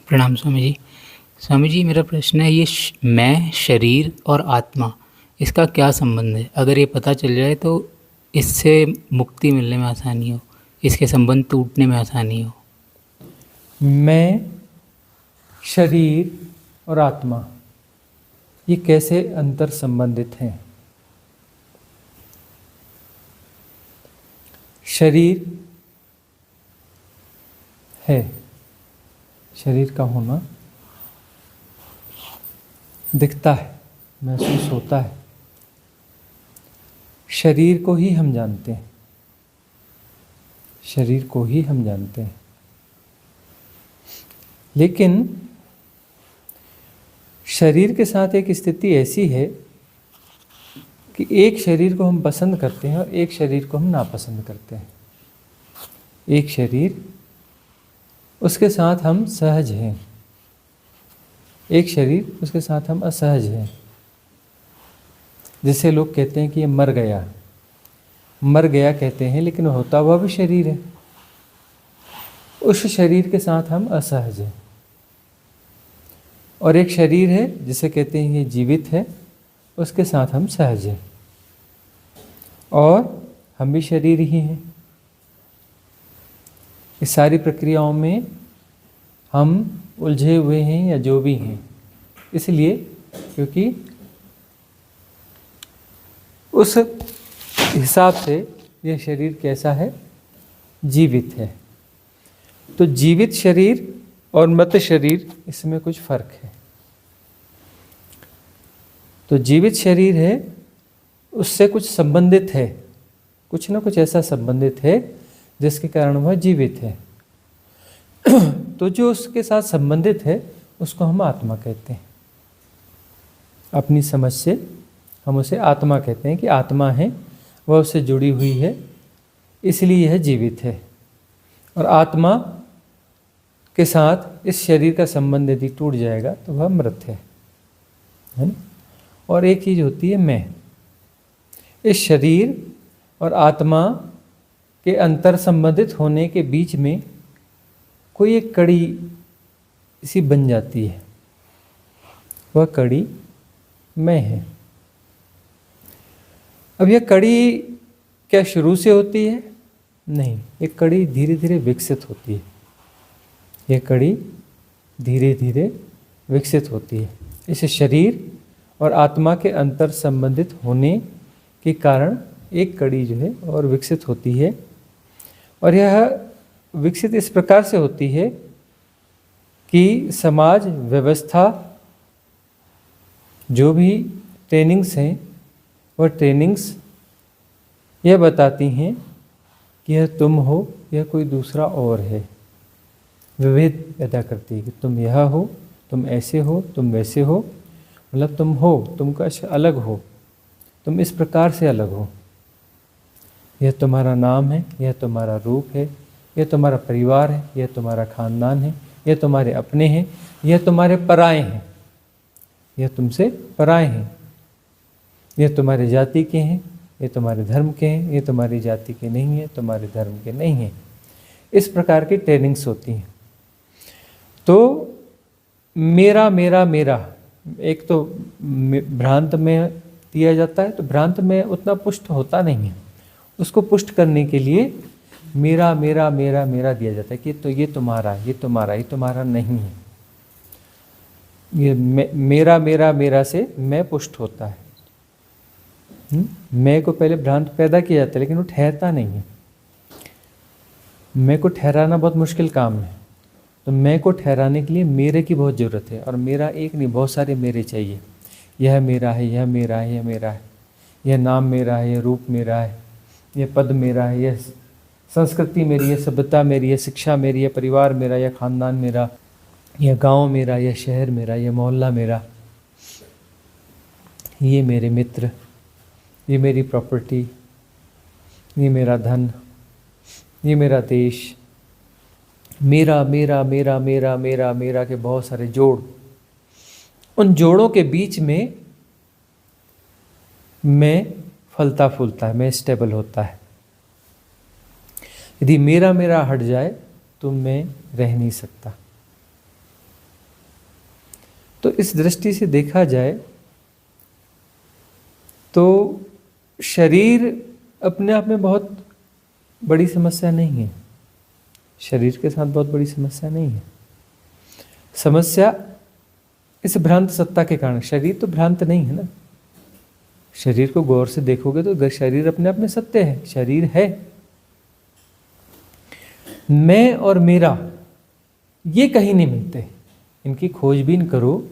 प्रणाम स्वामी जी। स्वामी जी, मेरा प्रश्न है ये मैं, शरीर और आत्मा, इसका क्या संबंध है? अगर ये पता चल जाए तो इससे मुक्ति मिलने में आसानी हो, इसके संबंध टूटने में आसानी हो। मैं, शरीर और आत्मा ये कैसे अंतर संबंधित हैं? शरीर है, शरीर का होना दिखता है, महसूस होता है। शरीर को ही हम जानते हैं, शरीर को ही हम जानते हैं। लेकिन शरीर के साथ एक स्थिति ऐसी है कि एक शरीर को हम पसंद करते हैं और एक शरीर को हम नापसंद करते हैं। एक शरीर, उसके साथ हम सहज हैं, एक शरीर, उसके साथ हम असहज हैं। जैसे लोग कहते हैं कि ये मर गया, मर गया कहते हैं, लेकिन होता हुआ भी शरीर है। उस शरीर के साथ हम असहज हैं। और एक शरीर है जिसे कहते हैं ये जीवित है, उसके साथ हम सहज हैं। और हम भी शरीर ही हैं। इस सारी प्रक्रियाओं में हम उलझे हुए हैं या जो भी हैं, इसलिए क्योंकि उस हिसाब से यह शरीर कैसा है? जीवित है। तो जीवित शरीर और मृत शरीर, इसमें कुछ फर्क है। तो जीवित शरीर है, उससे कुछ संबंधित है, कुछ ना कुछ ऐसा संबंधित है जिसके कारण वह जीवित है। तो जो उसके साथ संबंधित है उसको हम आत्मा कहते हैं। अपनी समझ से हम उसे आत्मा कहते हैं कि आत्मा है, वह उससे जुड़ी हुई है, इसलिए यह जीवित है। और आत्मा के साथ इस शरीर का संबंध यदि टूट जाएगा तो वह मृत है ना? और एक चीज़ होती है मैं। इस शरीर और आत्मा के अंतर संबंधित होने के बीच में कोई एक कड़ी सी बन जाती है, वह कड़ी मैं है। अब यह कड़ी क्या शुरू से होती है? नहीं, एक कड़ी धीरे धीरे विकसित होती है। यह कड़ी धीरे धीरे विकसित होती है। इस शरीर और आत्मा के अंतर संबंधित होने के कारण एक कड़ी जो है और विकसित होती है। और यह विकसित इस प्रकार से होती है कि समाज व्यवस्था, जो भी ट्रेनिंग्स हैं, वह ट्रेनिंग्स यह बताती हैं कि यह तुम हो, यह कोई दूसरा और है। विभेद पैदा करती है कि तुम यह हो, तुम ऐसे हो, तुम वैसे हो, मतलब तुम हो, तुम कुछ अलग हो, तुम इस प्रकार से अलग हो। यह तुम्हारा नाम है, यह तुम्हारा रूप है, यह तुम्हारा परिवार है, यह तुम्हारा खानदान है, यह तुम्हारे अपने हैं, यह तुम्हारे पराए हैं, यह तुमसे पराए हैं, यह तुम्हारे जाति के हैं, ये तुम्हारे धर्म के हैं, ये तुम्हारी जाति के नहीं है, तुम्हारे धर्म के नहीं हैं। इस प्रकार की ट्रेनिंग्स होती हैं। तो मेरा मेरा मेरा एक तो भ्रांत में दिया जाता है, तो भ्रांत में उतना पुष्ट होता नहीं है। उसको पुष्ट करने के लिए मेरा मेरा मेरा मेरा दिया जाता है कि तो ये तुम्हारा, ये तुम्हारा, ये तुम्हारा नहीं है। ये मेरा मेरा मेरा से मैं पुष्ट होता है। मैं को पहले भ्रांत पैदा किया जाता है, लेकिन वो ठहरता नहीं है। मैं को ठहराना बहुत मुश्किल काम है। तो मैं को ठहराने के लिए मेरे की बहुत ज़रूरत है। और मेरा एक नहीं, बहुत सारे मेरे चाहिए। यह मेरा है, यह मेरा है, यह मेरा है, यह नाम मेरा है, यह रूप मेरा है, यह पद मेरा है, यह संस्कृति मेरी है, सभ्यता मेरी है, शिक्षा मेरी है, परिवार मेरा, यह खानदान मेरा, यह गांव मेरा, यह शहर मेरा, यह मोहल्ला मेरा, ये मेरे मित्र, ये मेरी प्रॉपर्टी, ये मेरा धन, ये मेरा देश। मेरा मेरा मेरा मेरा मेरा मेरा के बहुत सारे जोड़। उन जोड़ों के बीच में मैं फलता फूलता है, मैं स्टेबल होता है। यदि मेरा मेरा हट जाए तो मैं रह नहीं सकता। तो इस दृष्टि से देखा जाए तो शरीर अपने आप में बहुत बड़ी समस्या नहीं है, शरीर के साथ बहुत बड़ी समस्या नहीं है। समस्या इस भ्रांत सत्ता के कारण, शरीर तो भ्रांत नहीं है ना, शरीर को गौर से देखोगे तो शरीर अपने आप में सत्य है, शरीर है। मैं और मेरा ये कहीं नहीं मिलते, इनकी खोजबीन करो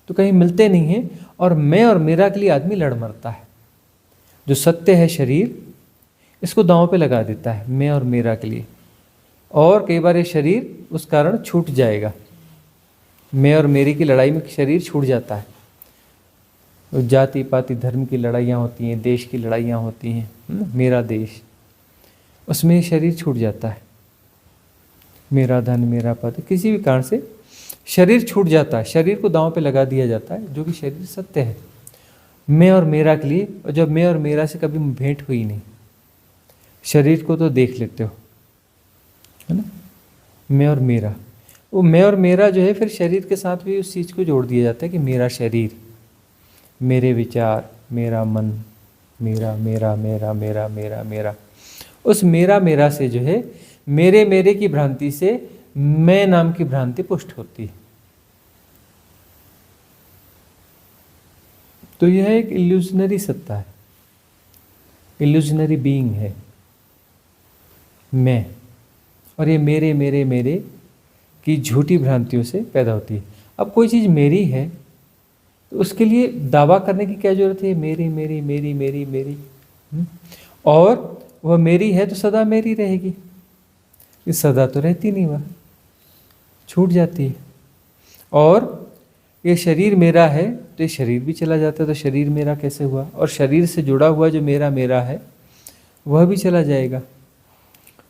तो कहीं मिलते नहीं हैं, और मैं और मेरा के लिए आदमी लड़ मरता है। जो सत्य है शरीर, इसको दांव पे लगा देता है मैं और मेरा के लिए, और कई बार ये शरीर उस कारण छूट जाएगा। मैं और मेरी की लड़ाई में शरीर छूट जाता है। तो जाति पाति धर्म की लड़ाइयाँ होती हैं, देश की लड़ाइयाँ होती हैं, मेरा देश, उसमें ये शरीर छूट जाता है। मेरा धन मेरा पद, किसी भी कारण से शरीर छूट जाता है, शरीर को दांव पे लगा दिया जाता है, जो कि शरीर सत्य है मैं और मेरा के लिए। और जब मैं और मेरा से कभी भेंट हुई नहीं, शरीर को तो देख लेते हो, है ना, मैं और मेरा, वो मैं और मेरा जो है फिर शरीर के साथ भी उस चीज़ को जोड़ दिया जाता है कि मेरा शरीर, मेरे विचार, मेरा मन, मेरा मेरा मेरा मेरा मेरा मेरा। उस मेरा मेरा से जो है मेरे मेरे की भ्रांति से मैं नाम की भ्रांति पुष्ट होती है। तो यह एक इल्यूजनरी सत्ता है, इल्यूजनरी बीइंग है मैं, और ये मेरे मेरे मेरे की झूठी भ्रांतियों से पैदा होती है। अब कोई चीज़ मेरी है तो उसके लिए दावा करने की क्या जरूरत है, मेरी मेरी मेरी मेरी मेरी, और वह मेरी है तो सदा मेरी रहेगी। ये सदा तो रहती नहीं, वह छूट जाती है। और ये शरीर मेरा है तो ये शरीर भी चला जाता है, तो शरीर मेरा कैसे हुआ, और शरीर से जुड़ा हुआ जो मेरा मेरा है वह भी चला जाएगा।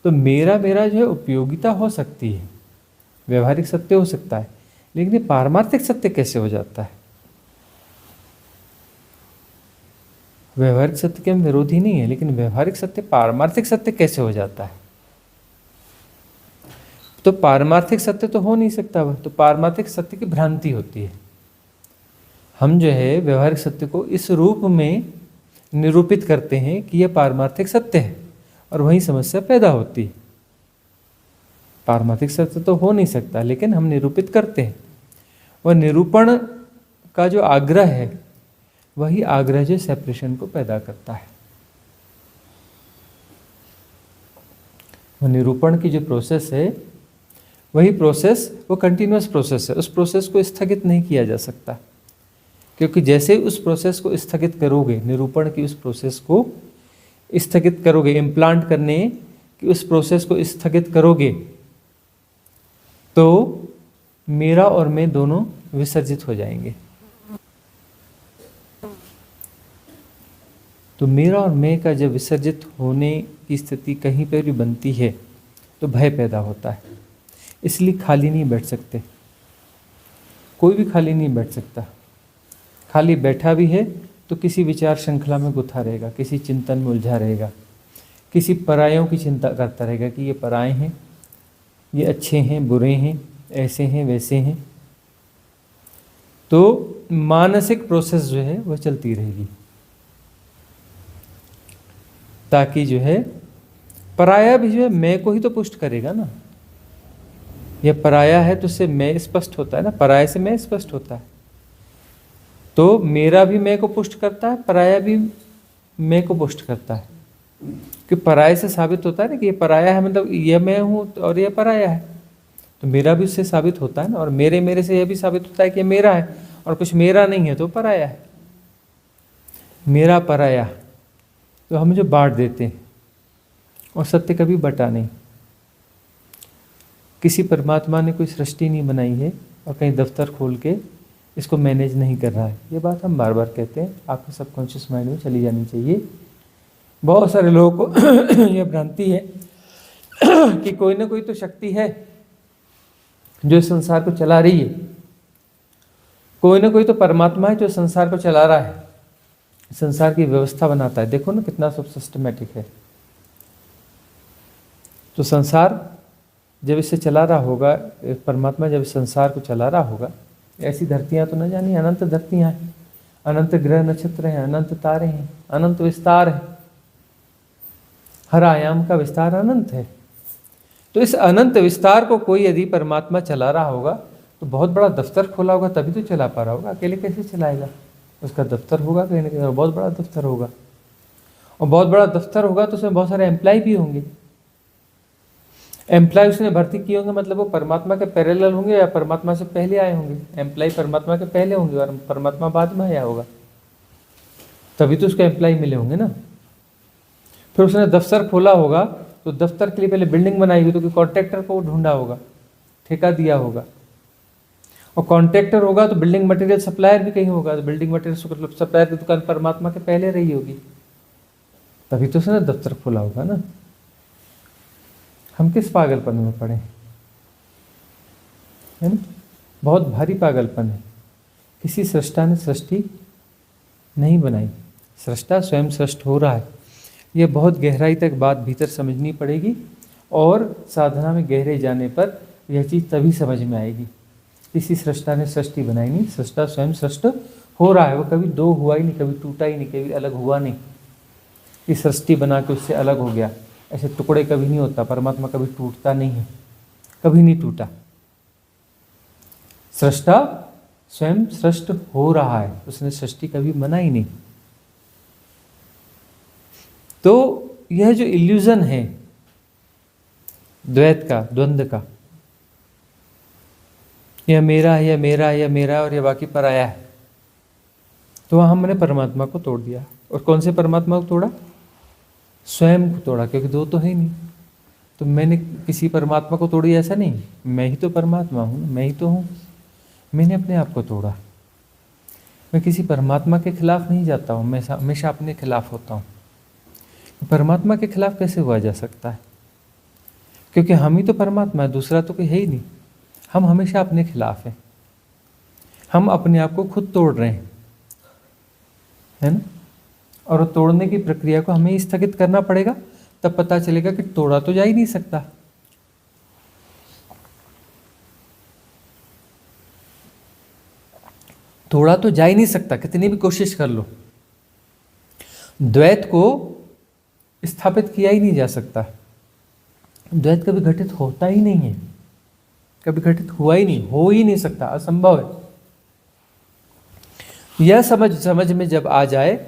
तो मेरा मेरा जो है उपयोगिता हो सकती है, व्यवहारिक सत्य हो सकता है, लेकिन ये पारमार्थिक सत्य कैसे हो जाता है। व्यवहारिक सत्य के हम विरोधी नहीं है, लेकिन व्यवहारिक सत्य पारमार्थिक सत्य कैसे हो जाता है। तो पारमार्थिक सत्य तो हो नहीं सकता वह, तो पारमार्थिक सत्य की भ्रांति होती है। हम जो है व्यवहारिक सत्य को इस रूप में निरूपित करते हैं कि यह पारमार्थिक सत्य है, और वही समस्या पैदा होती है। पारमार्थिक सत्य तो हो नहीं सकता, लेकिन हम निरूपित करते हैं। वह निरूपण का जो आग्रह है, वही आग्रह जो सेपरेशन को पैदा करता है। वह निरूपण की जो प्रोसेस है, वही प्रोसेस, वो कंटिन्यूअस प्रोसेस है, उस प्रोसेस को स्थगित नहीं किया जा सकता, क्योंकि जैसे उस प्रोसेस को स्थगित करोगे, निरूपण की उस प्रोसेस को स्थगित करोगे, इम्प्लांट करने की उस प्रोसेस को स्थगित करोगे, तो मेरा और मैं दोनों विसर्जित हो जाएंगे। तो मेरा और मैं का जब विसर्जित होने की स्थिति कहीं पर भी बनती है तो भय पैदा होता है। इसलिए खाली नहीं बैठ सकते, कोई भी खाली नहीं बैठ सकता। खाली बैठा भी है तो किसी विचार श्रृंखला में गुथा रहेगा, किसी चिंतन में उलझा रहेगा, किसी परायों की चिंता करता रहेगा कि ये पराए हैं, ये अच्छे हैं, बुरे हैं, ऐसे हैं, वैसे हैं। तो मानसिक प्रोसेस जो है वह चलती रहेगी, ताकि जो है पराया भी जो है मैं को ही तो पुष्ट करेगा ना। यह पराया है तो उससे मैं स्पष्ट होता है ना, पराया से मैं स्पष्ट होता है। तो मेरा भी मैं को पुष्ट करता है, पराया भी मैं को पुष्ट करता है, कि पराये से साबित होता है ना कि ये पराया है, मतलब यह मैं हूँ और यह पराया है। तो मेरा भी उससे साबित होता है ना, और मेरे मेरे से यह भी साबित होता है कि मेरा है, और कुछ मेरा नहीं है तो पराया है। मेरा पराया तो हम जो बांट देते हैं, और सत्य कभी बटा नहीं। किसी परमात्मा ने कोई सृष्टि नहीं बनाई है और कहीं दफ्तर खोल के इसको मैनेज नहीं कर रहा है। ये बात हम बार बार कहते हैं, आपके सबकॉन्शियस माइंड में चली जानी चाहिए। बहुत सारे लोगों को यह भ्रांति है कि कोई ना कोई तो शक्ति है जो इस संसार को चला रही है, कोई ना कोई तो परमात्मा है जो संसार को चला रहा है, संसार की व्यवस्था बनाता है। देखो ना कितना सब सिस्टमेटिक है। तो संसार जब इसे चला रहा होगा, परमात्मा जब इस संसार को चला रहा होगा, ऐसी धरतियाँ तो न जानी, अनंत धरतियाँ हैं, अनंत ग्रह नक्षत्र हैं, अनंत तारे हैं, अनंत विस्तार है, हर आयाम का विस्तार अनंत है। तो इस अनंत विस्तार को कोई यदि परमात्मा चला रहा होगा तो बहुत बड़ा दफ्तर खोला होगा तभी तो चला पा रहा होगा, अकेले कैसे चलाएगा? उसका दफ्तर होगा कहीं ना कहीं, और बहुत बड़ा दफ्तर होगा, और बहुत बड़ा दफ्तर होगा तो उसमें बहुत सारे एम्प्लॉय भी होंगे। एम्प्लॉय उसने भर्ती किए होंगे, मतलब वो परमात्मा के पैरेलल होंगे या परमात्मा से पहले आए होंगे। एम्प्लॉय परमात्मा के पहले होंगे और परमात्मा बाद में आया होगा, तभी तो उसको एम्प्लॉय मिले होंगे ना। फिर उसने दफ्तर खोला होगा तो दफ्तर के लिए पहले बिल्डिंग बनाई होगी, तो कॉन्ट्रैक्टर को ढूंढा होगा, ठेका दिया होगा, और कॉन्ट्रैक्टर होगा तो बिल्डिंग मटेरियल सप्लायर भी कहीं होगा, तो बिल्डिंग मटेरियल सप्लायर की दुकान परमात्मा के पहले रही होगी, तभी तो उसने दफ्तर खोला होगा ना। हम किस पागलपन में पड़े है ना? बहुत भारी पागलपन है। किसी सृष्टा ने सृष्टि नहीं बनाई, सृष्टा स्वयं सृष्ट हो रहा है। ये बहुत गहराई तक बात भीतर समझनी पड़ेगी, और साधना में गहरे जाने पर यह चीज़ तभी समझ में आएगी। किसी सृष्टा ने सृष्टि बनाई नहीं, सृष्टा स्वयं सृष्ट हो रहा है। वो कभी दो हुआ ही नहीं, कभी टूटा ही नहीं, कभी अलग हुआ नहीं कि सृष्टि बना के उससे अलग हो गया। ऐसे टुकड़े कभी नहीं होता, परमात्मा कभी टूटता नहीं है, कभी नहीं टूटा। सृष्टा स्वयं सृष्ट हो रहा है, उसने सृष्टि कभी बनाई नहीं। तो यह जो इल्यूजन है द्वैत का, द्वंद्व का, यह मेरा है, यह मेरा है, यह मेरा है और यह बाकी पराया है, तो वहाँ हमने परमात्मा को तोड़ दिया। और कौन से परमात्मा को तोड़ा? स्वयं को तोड़ा, क्योंकि दो तो है ही नहीं। तो मैंने किसी परमात्मा को तोड़ी ऐसा नहीं, मैं ही तो परमात्मा हूँ, मैं ही तो हूँ। मैंने अपने आप को तोड़ा। मैं किसी परमात्मा के खिलाफ नहीं जाता हूँ, मैं हमेशा अपने खिलाफ होता हूँ। परमात्मा के खिलाफ कैसे हुआ जा सकता है? क्योंकि हम ही तो परमात्मा है, दूसरा तो कोई है ही नहीं। हम हमेशा अपने खिलाफ हैं, हम अपने आप को खुद तोड़ रहे हैं, है ना? और तोड़ने की प्रक्रिया को हमें स्थगित करना पड़ेगा, तब पता चलेगा कि तोड़ा तो जा ही नहीं सकता। तोड़ा तो जा ही नहीं सकता, कितनी भी कोशिश कर लो। द्वैत को स्थापित किया ही नहीं जा सकता। द्वैत कभी घटित होता ही नहीं है, कभी घटित हुआ ही नहीं, हो ही नहीं सकता, असंभव है। यह समझ में जब आ जाए,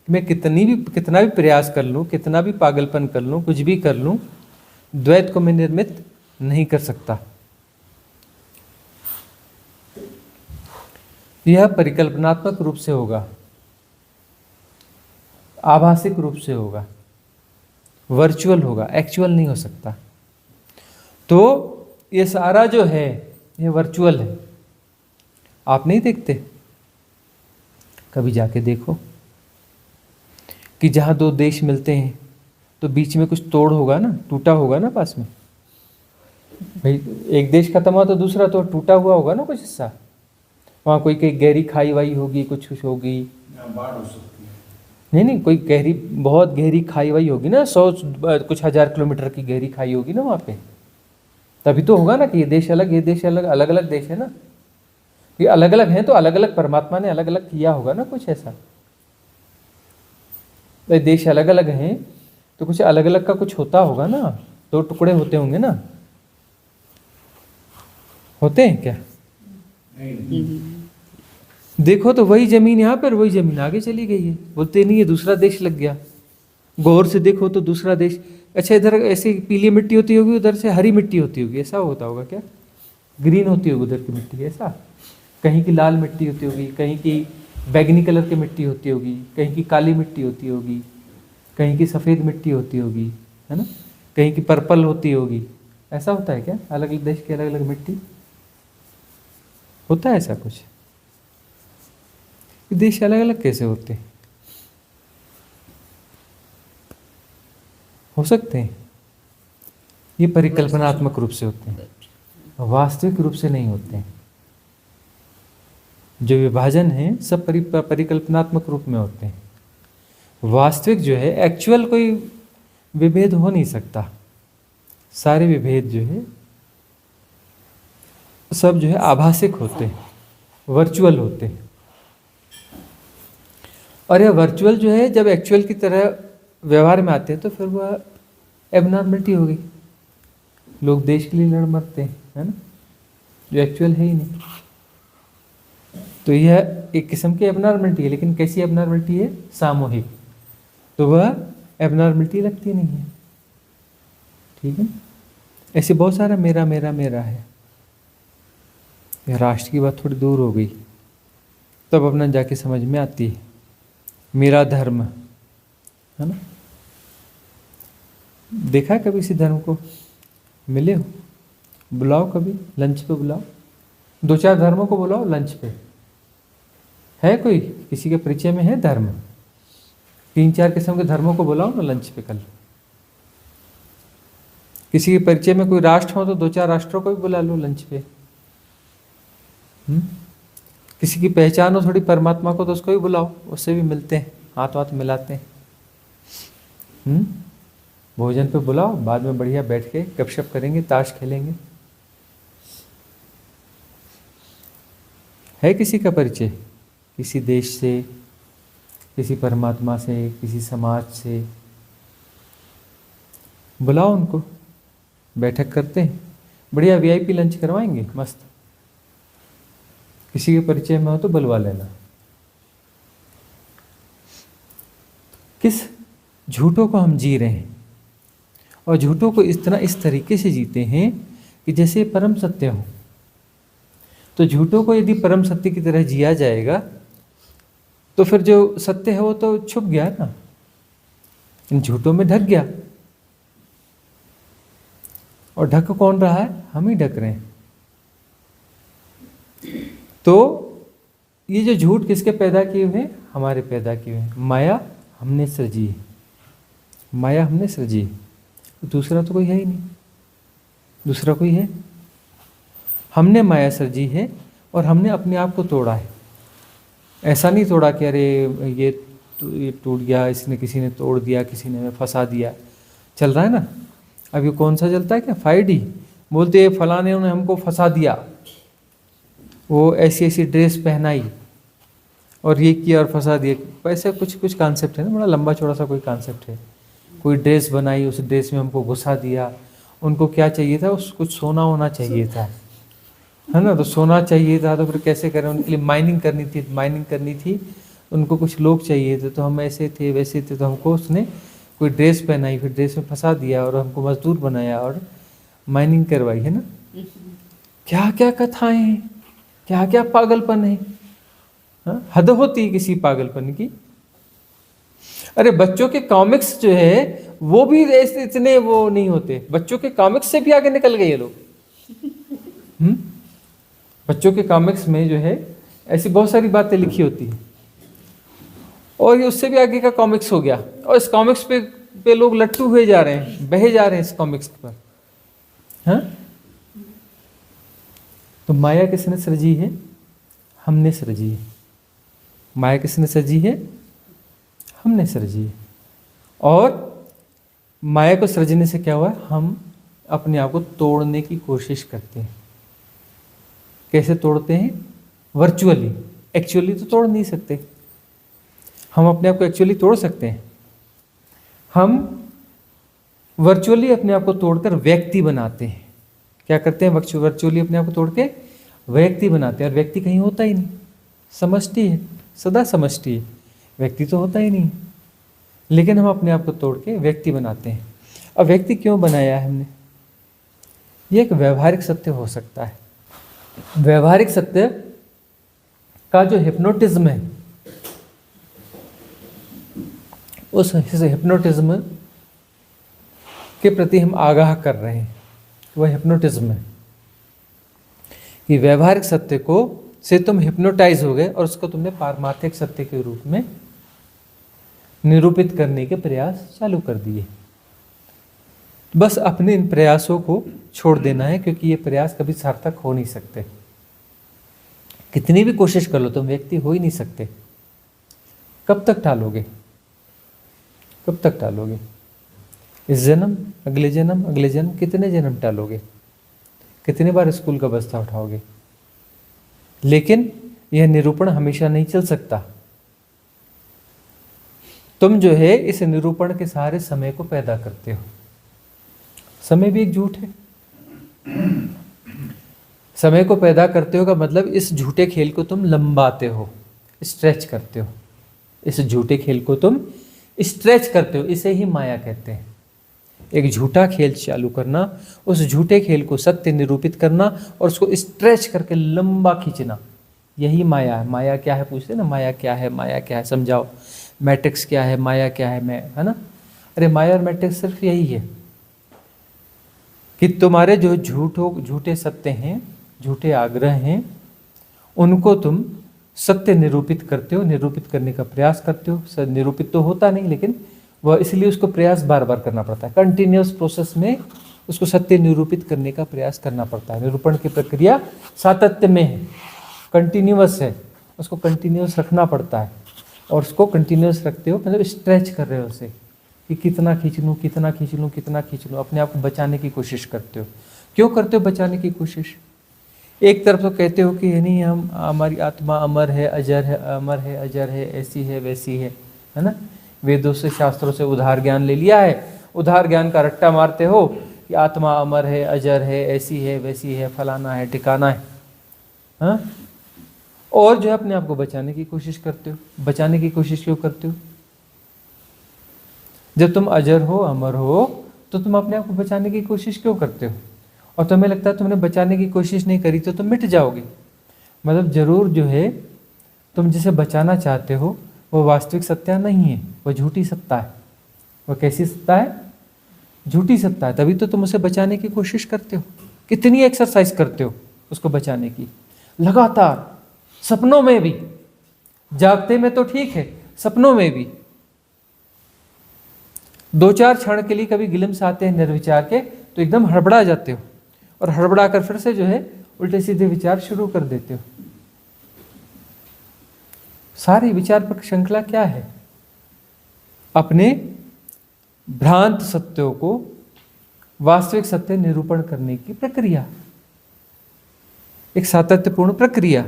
मैं कितना भी प्रयास कर लूं, कितना भी पागलपन कर लूं, कुछ भी कर लूं, द्वैत को मैं निर्मित नहीं कर सकता। यह परिकल्पनात्मक रूप से होगा, आभासिक रूप से होगा, वर्चुअल होगा, एक्चुअल नहीं हो सकता। तो ये सारा जो है ये वर्चुअल है। आप नहीं देखते? कभी जाके देखो कि जहाँ दो देश मिलते हैं तो बीच में कुछ तोड़ होगा ना, टूटा होगा ना पास में। भाई एक देश खत्म हुआ तो दूसरा तो टूटा हुआ होगा ना कुछ हिस्सा। वहाँ कोई गहरी खाई वाई होगी, कुछ होगी, बाढ़ हो सकती है। नहीं, कोई गहरी, बहुत गहरी खाई वाई होगी ना, 100 कुछ 1000 किलोमीटर की गहरी खाई होगी ना वहाँ पे। तभी तो होगा ना कि ये देश अलग, ये देश अलग, अलग अलग देश है ना। ये अलग अलग हैं तो अलग अलग परमात्मा ने अलग अलग किया होगा ना कुछ ऐसा। भाई देश अलग अलग हैं तो कुछ अलग अलग का कुछ होता होगा ना, दो टुकड़े होते होंगे ना, होते हैं क्या? देखो तो वही जमीन यहाँ पर, वही जमीन आगे चली गई है, बोलते नहीं है दूसरा देश लग गया। गौर से देखो तो दूसरा देश, अच्छा इधर ऐसे पीली मिट्टी होती होगी, उधर से हरी मिट्टी होती होगी, ऐसा होता होगा क्या? ग्रीन होती होगी उधर की मिट्टी, ऐसा कहीं की लाल मिट्टी होती होगी, कहीं की बैगनी कलर की मिट्टी होती होगी, कहीं की काली मिट्टी होती होगी, कहीं की सफ़ेद मिट्टी होती होगी, है ना, कहीं की पर्पल होती होगी। ऐसा होता है क्या? अलग अलग देश की अलग अलग मिट्टी होता है ऐसा कुछ? देश अलग अलग कैसे होते हैं? हो सकते हैं, ये परिकल्पनात्मक रूप से होते हैं, वास्तविक रूप से नहीं होते हैं। जो विभाजन है सब परिकल्पनात्मक रूप में होते हैं। वास्तविक जो है, एक्चुअल कोई विभेद हो नहीं सकता। सारे विभेद जो है सब जो है आभासिक होते हैं, वर्चुअल होते हैं। और ये वर्चुअल जो है जब एक्चुअल की तरह व्यवहार में आते हैं तो फिर वह एबनॉर्मलिटी हो गई। लोग देश के लिए लड़ मरते हैं, है ना, जो एक्चुअल है ही नहीं। तो यह एक किस्म की एबनॉर्मलिटी है, लेकिन कैसी एबनॉर्मलिटी है? सामूहिक, तो वह एबनॉर्मलिटी लगती नहीं है। ठीक है, ऐसे बहुत सारा मेरा मेरा मेरा है। राष्ट्र की बात थोड़ी दूर हो गई, तब अपना जाके समझ में आती है मेरा धर्म, है ना। देखा है कभी इसी धर्म को? मिले हो? बुलाओ कभी, लंच पे बुलाओ, 2-4 धर्मों को बुलाओ लंच पे। है कोई किसी के परिचय में है धर्म? 3-4 किस्म के धर्मों को बुलाओ ना लंच पे कल। किसी के परिचय में कोई राष्ट्र हो तो 2-4 राष्ट्रों को भी बुला लो लंच पे। किसी की पहचान हो थोड़ी परमात्मा को तो उसको भी बुलाओ, उससे भी मिलते हैं, हाथ हाथ मिलाते हैं। भोजन पे बुलाओ, बाद में बढ़िया बैठ के गपशप करेंगे, ताश खेलेंगे। है किसी का परिचय किसी देश से, किसी परमात्मा से, किसी समाज से? बुलाओ उनको, बैठक करते हैं, बढ़िया वीआईपी लंच करवाएंगे मस्त। किसी के परिचय में हो तो बुलवा लेना। किस झूठों को हम जी रहे हैं, और झूठों को इस तरीके से जीते हैं कि जैसे परम सत्य हो। तो झूठों को यदि परम सत्य की तरह जिया जाएगा तो फिर जो सत्य है वो तो छुप गया ना, इन झूठों में ढक गया। और ढक कौन रहा है? हम ही ढक रहे हैं। तो ये जो झूठ किसके पैदा किए हुए? हमारे पैदा किए हुए। माया हमने सृजी है, माया हमने सृजी है, दूसरा तो कोई है ही नहीं। दूसरा कोई है? हमने माया सृजी है और हमने अपने आप को तोड़ा है। ऐसा नहीं तोड़ा कि अरे ये टूट गया, इसने किसी ने तोड़ दिया, किसी ने हमें फंसा दिया। चल रहा है ना अभी, कौन सा चलता है क्या? 5D बोलते हैं फलाने उन्होंने हमको फंसा दिया, वो ऐसी ऐसी ड्रेस पहनाई और ये किया और फंसा दिया। वैसे कुछ कॉन्सेप्ट है ना, बड़ा लंबा चौड़ा सा कोई कॉन्सेप्ट है। कोई ड्रेस बनाई, उस ड्रेस में हमको घुसा दिया। उनको क्या चाहिए था? कुछ सोना होना चाहिए था, है ना। तो सोना चाहिए था तो फिर कैसे करें? उनके लिए माइनिंग करनी थी, उनको कुछ लोग चाहिए थे, तो हम ऐसे थे वैसे थे, तो हमको उसने कोई ड्रेस पहनाई, फिर ड्रेस में फंसा दिया और हमको मजदूर बनाया और माइनिंग करवाई, है ना। क्या क्या कथाएं हैं, क्या क्या पागलपन है। हद होती है किसी पागलपन की। अरे बच्चों के कॉमिक्स जो है वो भी ऐसे इतने वो नहीं होते, बच्चों के कॉमिक्स से भी आगे निकल गए ये लोग। बच्चों के कॉमिक्स में जो है ऐसी बहुत सारी बातें लिखी होती है, और ये उससे भी आगे का कॉमिक्स हो गया, और इस कॉमिक्स पे लोग लट्टू हुए जा रहे हैं, बहे जा रहे हैं इस कॉमिक्स पर। हाँ, तो माया किसने सृजी है? हमने सृजी है। माया किसने सृजी है? हमने सृजी है। और माया को सृजने से क्या हुआ? हम अपने आप को तोड़ने की कोशिश करते हैं। कैसे तोड़ते हैं? वर्चुअली। एक्चुअली तो तोड़ नहीं सकते। हम अपने आप को एक्चुअली तोड़ सकते हैं, हम वर्चुअली अपने आप को तोड़कर व्यक्ति बनाते हैं। क्या करते हैं? वर्चुअली अपने आप को तोड़ के व्यक्ति बनाते हैं, और व्यक्ति कहीं होता ही नहीं, समष्टि है, सदा समष्टि है, व्यक्ति तो होता ही नहीं। लेकिन हम अपने आप को तोड़ के व्यक्ति बनाते हैं। अब व्यक्ति क्यों बनाया है हमने? ये एक व्यवहारिक सत्य हो सकता है। व्यवहारिक सत्य का जो हिप्नोटिज्म है, उस हिप्नोटिज्म के प्रति हम आगाह कर रहे हैं। वह हिप्नोटिज्म है कि व्यवहारिक सत्य को से तुम हिप्नोटाइज हो गए और उसको तुमने पारमार्थिक सत्य के रूप में निरूपित करने के प्रयास चालू कर दिए। बस अपने इन प्रयासों को छोड़ देना है, क्योंकि ये प्रयास कभी सार्थक हो नहीं सकते। कितनी भी कोशिश कर लो तुम व्यक्ति हो ही नहीं सकते। कब तक टालोगे? कब तक टालोगे? इस जन्म, अगले जन्म, कितने जन्म टालोगे? कितने बार स्कूल का बस्ता उठाओगे? लेकिन यह निरूपण हमेशा नहीं चल सकता। तुम जो है इस निरूपण के सहारे समय को पैदा करते हो। समय भी एक झूठ है। समय को पैदा करते हो का मतलब इस झूठे खेल को तुम लंबाते हो, स्ट्रेच करते हो। इस झूठे खेल को तुम स्ट्रेच करते हो, इसे ही माया कहते हैं। एक झूठा खेल चालू करना, उस झूठे खेल को सत्य निरूपित करना और उसको स्ट्रेच करके लंबा खींचना, यही माया है। माया क्या है पूछते ना, माया क्या है, माया क्या है, समझाओ। मैट्रिक्स क्या है, माया क्या है, मैं, है ना। अरे माया और मैट्रिक्स सिर्फ यही है कि तुम्हारे जो झूठे सत्य हैं, झूठे आग्रह हैं, उनको तुम सत्य निरूपित करते हो, निरूपित करने का प्रयास करते हो। निरूपित तो होता नहीं, लेकिन वह इसलिए उसको प्रयास बार बार करना पड़ता है। कंटिन्यूअस प्रोसेस में उसको सत्य निरूपित करने का प्रयास करना पड़ता है। निरूपण की प्रक्रिया सातत्य में है, कंटिन्यूअस है, उसको कंटिन्यूअस रखना पड़ता है। और उसको कंटिन्यूअस रखते हो मतलब स्ट्रेच कर रहे हो उसे, कि कितना खींच लूँ, कितना खींच लूँ, कितना खींच लूँ। अपने आप को बचाने की कोशिश करते हो। क्यों करते हो बचाने की कोशिश? एक तरफ तो कहते हो कि नहीं, हम, हमारी आत्मा अमर है, अजर है, अमर है, अजर है, ऐसी है, वैसी है ना। वेदों से, शास्त्रों से उधार ज्ञान ले लिया है। उधार ज्ञान का रट्टा मारते हो कि आत्मा अमर है, अजर है, ऐसी है, वैसी है, फलाना है, ठिकाना है, हाँ। और जो है अपने आप को बचाने की कोशिश करते हो। बचाने की कोशिश क्यों करते हो? जब तुम अजर हो, अमर हो, तो तुम अपने आप को बचाने की कोशिश क्यों करते हो? और तुम्हें लगता है तुमने बचाने की कोशिश नहीं करी तो तुम मिट जाओगे। मतलब जरूर जो है तुम जिसे बचाना चाहते हो वो वास्तविक सत्ता नहीं है, वो झूठी सत्ता है। वो कैसी सत्ता है? झूठी सत्ता है। तभी तो तुम उसे बचाने की कोशिश करते हो। कितनी एक्सरसाइज करते हो उसको बचाने की, लगातार, सपनों में भी। जागते में तो ठीक है, सपनों में भी 2-4 क्षण के लिए कभी गिलिम्स आते हैं निर्विचार के, तो एकदम हड़बड़ा जाते हो और हड़बड़ा कर फिर से जो है उल्टे सीधे विचार शुरू कर देते हो। सारी विचार पर श्रृंखला क्या है? अपने भ्रांत सत्यों को वास्तविक सत्य निरूपण करने की प्रक्रिया, एक सातत्यपूर्ण प्रक्रिया।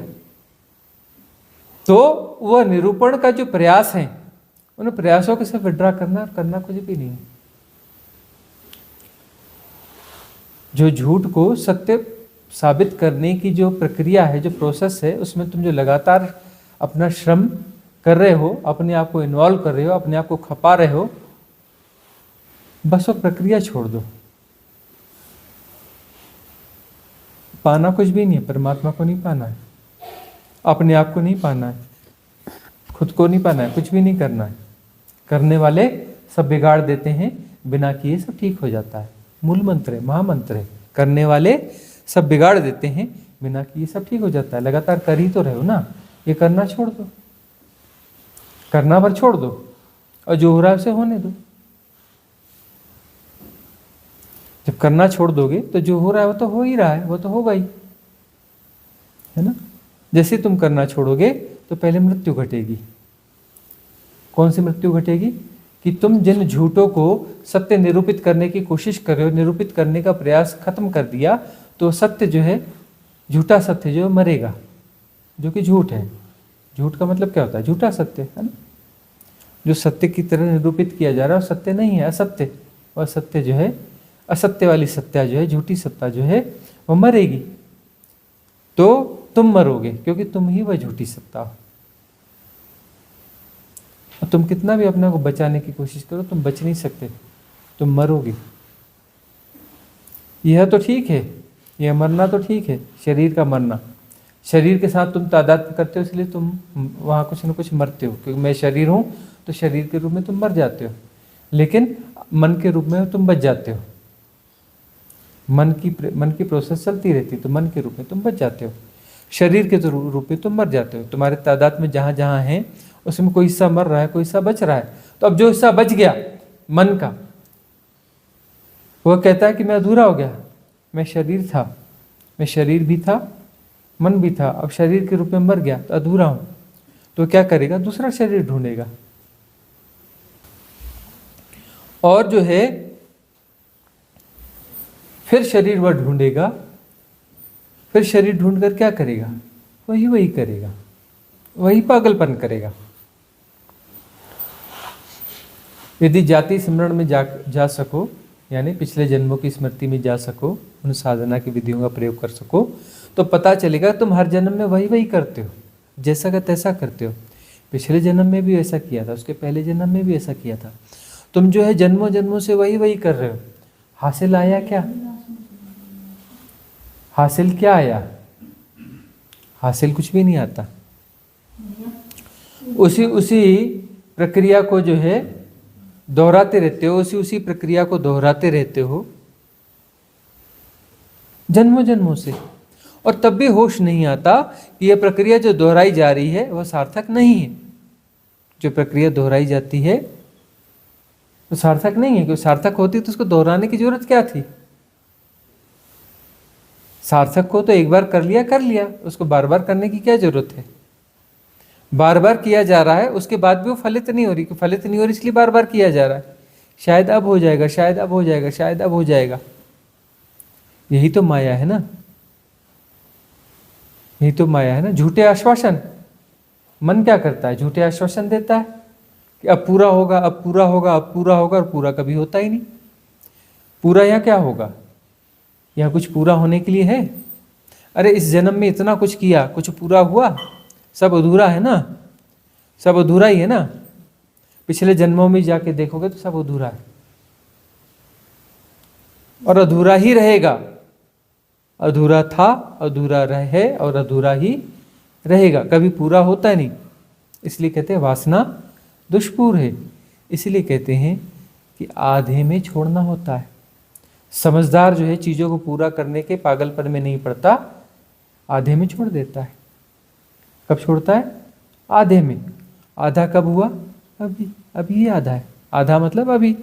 तो वह निरूपण का जो प्रयास है, उन प्रयासों को सिर्फ विड्रा करना और करना कुछ भी नहीं। जो झूठ को सत्य साबित करने की जो प्रक्रिया है, जो प्रोसेस है, उसमें तुम जो लगातार अपना श्रम कर रहे हो, अपने आप को इन्वॉल्व कर रहे हो, अपने आप को खपा रहे हो, बस वो प्रक्रिया छोड़ दो। पाना कुछ भी नहीं है, परमात्मा को नहीं पाना है, अपने आप को नहीं पाना है, खुद को नहीं पाना है, कुछ भी नहीं करना है। करने वाले सब बिगाड़ देते हैं, बिना किए सब ठीक हो जाता है। मूल मंत्र है, महामंत्र है। करने वाले सब बिगाड़ देते हैं, बिना किए सब ठीक हो जाता है। लगातार कर ही तो रहे हो ना, ये करना छोड़ दो, करना पर छोड़ दो और जो हो रहा है उसे होने दो। जब करना छोड़ दोगे तो जो हो रहा है वो तो हो ही रहा है, वो तो होगा ही, है ना। जैसे तुम करना छोड़ोगे तो पहले मृत्यु घटेगी। कौन सी मृत्यु घटेगी? कि तुम जिन झूठों को सत्य निरूपित करने की कोशिश कर रहे हो, निरूपित करने का प्रयास खत्म कर दिया, तो सत्य जो है, झूठा सत्य जो मरेगा, जो कि झूठ है। झूठ का मतलब क्या होता है? झूठा सत्य, है ना। जो सत्य की तरह निरूपित किया जा रहा है वो सत्य नहीं है, असत्य। और सत्य जो है, असत्य वाली सत्ता जो है, झूठी सत्ता जो है, वो मरेगी। तो तुम मरोगे, क्योंकि तुम ही वह झूठी सत्ता हो। और तुम कितना भी अपने को बचाने की कोशिश करो, तुम बच नहीं सकते, तुम मरोगे। यह तो ठीक है, यह मरना तो ठीक है, शरीर का मरना। शरीर के साथ तुम तादाद करते हो, इसलिए तुम वहाँ कुछ न कुछ मरते हो, क्योंकि मैं शरीर हूँ, तो शरीर के रूप में तुम मर जाते हो। लेकिन मन के रूप में तुम बच जाते हो। मन की प्रोसेस चलती रहती है, तो मन के रूप में तुम बच जाते हो। शरीर के रूप में तुम मर जाते हो। तुम्हारे तादाद में जहाँ जहाँ है, उसमें कोई हिस्सा मर रहा है, कोई हिस्सा बच रहा है। तो अब जो हिस्सा बच गया मन का, वह कहता है कि मैं अधूरा हो गया, मैं शरीर था, मैं शरीर भी था, मन भी था, अब शरीर के रूप में मर गया तो अधूरा हूं। तो क्या करेगा? दूसरा शरीर ढूंढेगा। और जो है फिर शरीर वह ढूंढेगा, फिर शरीर ढूंढकर क्या करेगा? वही करेगा। वही पागलपन करेगा। यदि जाति स्मरण में जा सको, यानी पिछले जन्मों की स्मृति में जा सको, उन साधना की विधियों का प्रयोग कर सको, तो पता चलेगा तुम हर जन्म में वही वही करते हो, जैसा का तैसा करते हो। पिछले जन्म में भी ऐसा किया था, उसके पहले जन्म में भी ऐसा किया था। तुम जो है जन्मों जन्मों से वही वही कर रहे हो। हासिल आया क्या? हासिल क्या आया? हासिल कुछ भी नहीं आता। उसी प्रक्रिया को जो है दोहराते रहते हो, उसी प्रक्रिया को दोहराते रहते हो जन्मों जन्मों से, और तब भी होश नहीं आता कि यह प्रक्रिया जो दोहराई जा रही है वह सार्थक नहीं है। जो प्रक्रिया दोहराई जाती है वो सार्थक नहीं है, क्योंकि सार्थक होती तो उसको दोहराने की जरूरत क्या थी? सार्थक को तो एक बार कर लिया, उसको बार बार करने की क्या जरूरत है? बार बार किया जा रहा है, उसके बाद भी वो फलित नहीं हो रही, फलित नहीं हो रही इसलिए बार बार किया जा रहा है। शायद अब हो जाएगा, शायद अब हो जाएगा, शायद अब हो जाएगा। यही तो माया है ना, यही तो माया है ना। झूठे आश्वासन, मन क्या करता है? झूठे आश्वासन देता है कि अब पूरा होगा, अब पूरा होगा, अब पूरा होगा, और पूरा कभी होता ही नहीं। पूरा यहाँ क्या होगा? यहाँ कुछ पूरा होने के लिए है? अरे इस जन्म में इतना कुछ किया, कुछ पूरा हुआ? सब अधूरा है ना, सब अधूरा ही है ना। पिछले जन्मों में जाके देखोगे तो सब अधूरा है और अधूरा ही रहेगा। अधूरा था, अधूरा रहे और अधूरा ही रहेगा, कभी पूरा होता नहीं। इसलिए कहते हैं वासना दुष्पूर है। इसलिए कहते हैं कि आधे में छोड़ना होता है। समझदार जो है चीज़ों को पूरा करने के पागलपन में नहीं पड़ता, आधे में छोड़ देता है। कब छोड़ता है? आधे में। आधा कब हुआ? अभी। अभी ही आधा है। आधा मतलब अभी,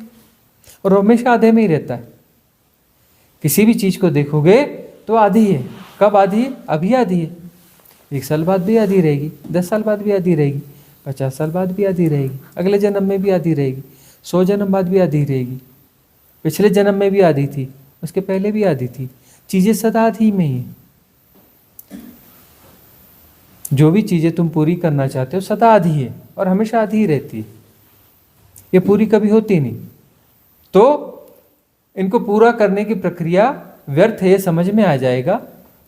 और हमेशा आधे में ही रहता है। किसी भी चीज़ को देखोगे तो आधी है। कब आधी है? अभी आधी है। 1 साल बाद भी आधी रहेगी, 10 साल बाद भी आधी रहेगी, 50 साल बाद भी आधी रहेगी, अगले जन्म में भी आधी रहेगी, 100 जन्म बाद भी आधी रहेगी। पिछले जन्म में भी आधी थी, उसके पहले भी आधी थी। चीज़ें सदा आधी में ही। जो भी चीज़ें तुम पूरी करना चाहते हो सदा आधी है और हमेशा आधी ही रहती है, ये पूरी कभी होती नहीं। तो इनको पूरा करने की प्रक्रिया व्यर्थ है, ये समझ में आ जाएगा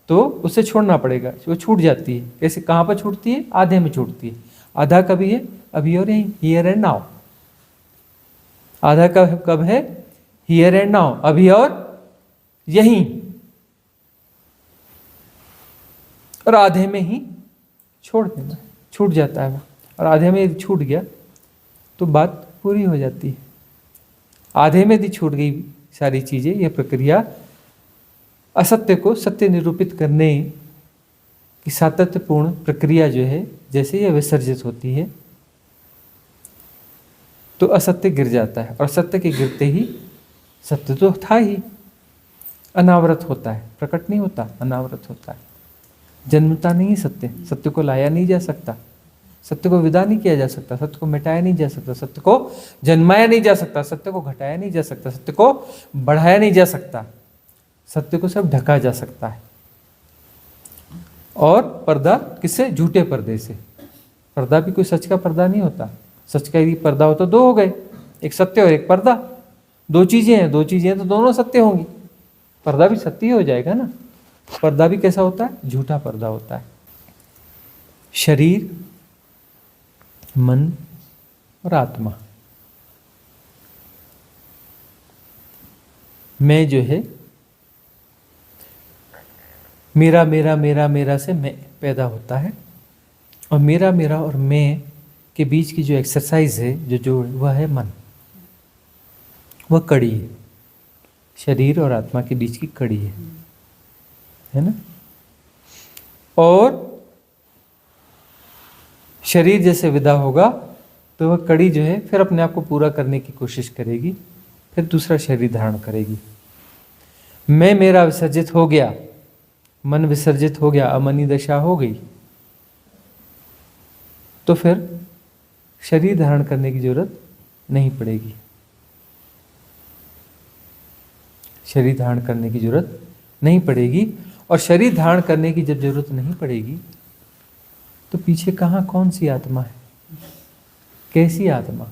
तो उसे छोड़ना पड़ेगा। वो छूट जाती है। कैसे? कहाँ पर छूटती है? आधे में छूटती है। आधा कभी है? अभी और यहीं, हियर एंड नाउ। आधा कब है? हियर एंड नाउ, अभी और यहीं। और आधे में ही छोड़ देना, छूट जाता है वो। और आधे में यदि छूट गया तो बात पूरी हो जाती है। आधे में यदि छूट गई सारी चीज़ें, यह प्रक्रिया असत्य को सत्य निरूपित करने की सातत्यपूर्ण प्रक्रिया जो है, जैसे यह विसर्जित होती है तो असत्य गिर जाता है, और सत्य के गिरते ही सत्य तो था ही, अनावरत होता है, प्रकट नहीं होता, अनावरत होता है। जन्मता नहीं सत्य, सत्य को लाया नहीं जा सकता, सत्य को विदा नहीं किया जा सकता, सत्य को मिटाया नहीं जा सकता, सत्य को जन्माया नहीं जा सकता, सत्य को घटाया नहीं जा सकता, सत्य को बढ़ाया नहीं जा सकता। सत्य को सब ढका जा सकता है। और पर्दा किससे? झूठे पर्दे से। पर्दा भी कोई सच का पर्दा नहीं होता। सच का यदि पर्दा हो तो 2 हो गए, एक सत्य और एक पर्दा। 2 चीजें हैं, 2 चीजें हैं तो दोनों सत्य होंगी। पर्दा भी सत्य ही हो जाएगा ना। पर्दा भी कैसा होता है? झूठा पर्दा होता है। शरीर, मन और आत्मा, मैं जो है मेरा मेरा मेरा मेरा से मैं पैदा होता है, और मेरा मेरा और मैं के बीच की जो एक्सरसाइज है, जो जोड़, वह है मन। वह कड़ी है, शरीर और आत्मा के बीच की कड़ी है ना। और शरीर जैसे विदा होगा तो वह कड़ी जो है फिर अपने आप को पूरा करने की कोशिश करेगी, फिर दूसरा शरीर धारण करेगी। मैं मेरा विसर्जित हो गया, मन विसर्जित हो गया, अमनी दशा हो गई, तो फिर शरीर धारण करने की जरूरत नहीं पड़ेगी। शरीर धारण करने की जरूरत नहीं पड़ेगी। और शरीर धारण करने की जब जरूरत नहीं पड़ेगी तो पीछे कहाँ कौन सी आत्मा है, कैसी आत्मा?